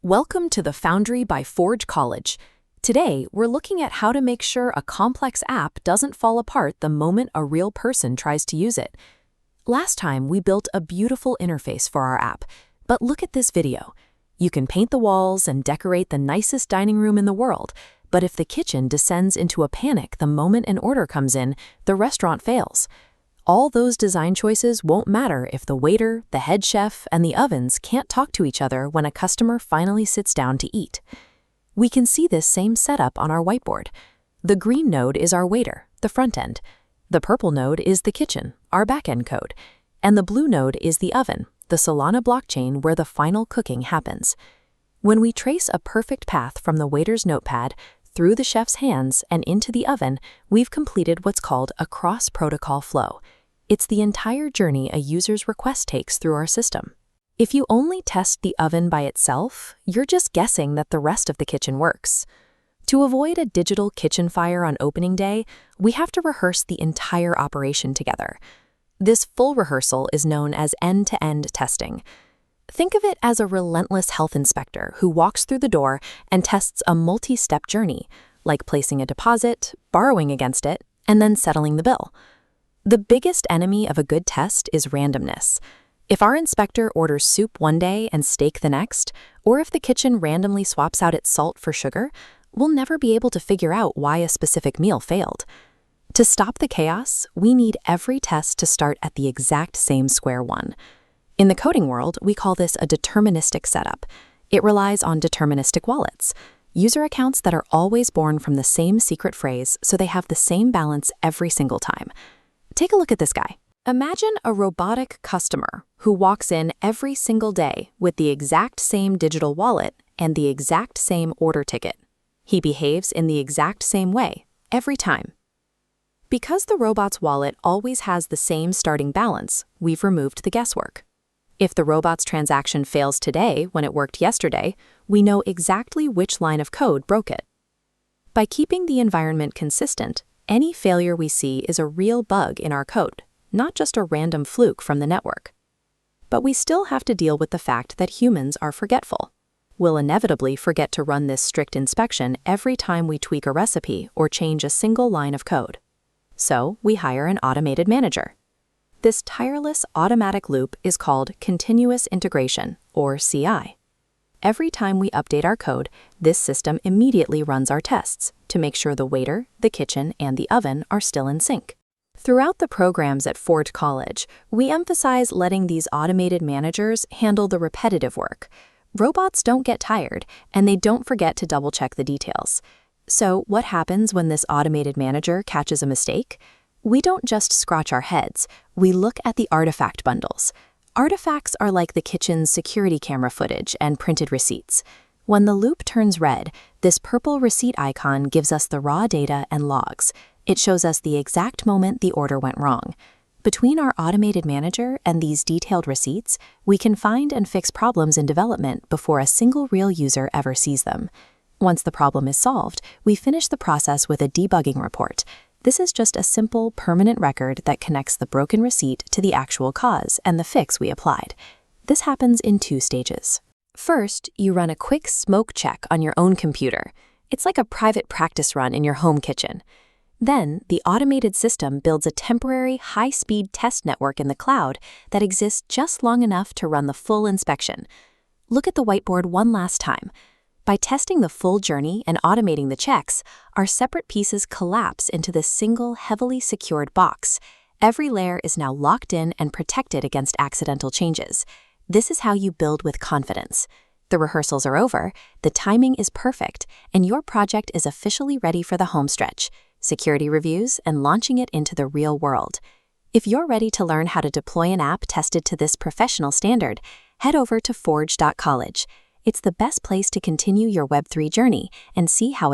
Welcome to the Foundry by Forge College. Today, we're looking at how to make sure a complex app doesn't fall apart the moment a real person tries to use it. Last time, we built a beautiful interface for our app, but look at this video. You can paint the walls and decorate the nicest dining room in the world, but if the kitchen descends into a panic the moment an order comes in, the restaurant fails. All those design choices won't matter if the waiter, the head chef, and the ovens can't talk to each other when a customer finally sits down to eat. We can see this same setup on our whiteboard. The green node is our waiter, the front end. The purple node is the kitchen, our backend code. And the blue node is the oven, the Solana blockchain where the final cooking happens. When we trace a perfect path from the waiter's notepad through the chef's hands and into the oven, we've completed what's called a cross-protocol flow. It's the entire journey a user's request takes through our system. If you only test the oven by itself, you're just guessing that the rest of the kitchen works. To avoid a digital kitchen fire on opening day, we have to rehearse the entire operation together. This full rehearsal is known as end-to-end testing. Think of it as a relentless health inspector who walks through the door and tests a multi-step journey, like placing a deposit, borrowing against it, and then settling the bill. The biggest enemy of a good test is randomness. If our inspector orders soup one day and steak the next, or if the kitchen randomly swaps out its salt for sugar, we'll never be able to figure out why a specific meal failed. To stop the chaos, we need every test to start at the exact same square one. In the coding world, we call this a deterministic setup. It relies on deterministic wallets, user accounts that are always born from the same secret phrase so they have the same balance every single time. Take a look at this guy. Imagine a robotic customer who walks in every single day with the exact same digital wallet and the exact same order ticket. He behaves in the exact same way every time. Because the robot's wallet always has the same starting balance, we've removed the guesswork. If the robot's transaction fails today when it worked yesterday, we know exactly which line of code broke it. By keeping the environment consistent, any failure we see is a real bug in our code, not just a random fluke from the network. But we still have to deal with the fact that humans are forgetful. We'll inevitably forget to run this strict inspection every time we tweak a recipe or change a single line of code. So we hire an automated manager. This tireless automatic loop is called continuous integration, or CI. Every time we update our code, this system immediately runs our tests to make sure the waiter, the kitchen, and the oven are still in sync. Throughout the programs at Forge College, we emphasize letting these automated managers handle the repetitive work. Robots don't get tired, and they don't forget to double-check the details. So what happens when this automated manager catches a mistake? We don't just scratch our heads, we look at the artifact bundles. Artifacts are like the kitchen's security camera footage and printed receipts. When the loop turns red, this purple receipt icon gives us the raw data and logs. It shows us the exact moment the order went wrong. Between our automated manager and these detailed receipts, we can find and fix problems in development before a single real user ever sees them. Once the problem is solved, we finish the process with a debugging report. This is just a simple, permanent record that connects the broken receipt to the actual cause and the fix we applied. This happens in 2 stages. First, you run a quick smoke check on your own computer. It's like a private practice run in your home kitchen. Then, the automated system builds a temporary, high-speed test network in the cloud that exists just long enough to run the full inspection. Look at the whiteboard one last time. By testing the full journey and automating the checks, our separate pieces collapse into this single, heavily secured box. Every layer is now locked in and protected against accidental changes. This is how you build with confidence. The rehearsals are over, the timing is perfect, and your project is officially ready for the home stretch, security reviews, and launching it into the real world. If you're ready to learn how to deploy an app tested to this professional standard, head over to forge.college. It's the best place to continue your Web3 journey and see how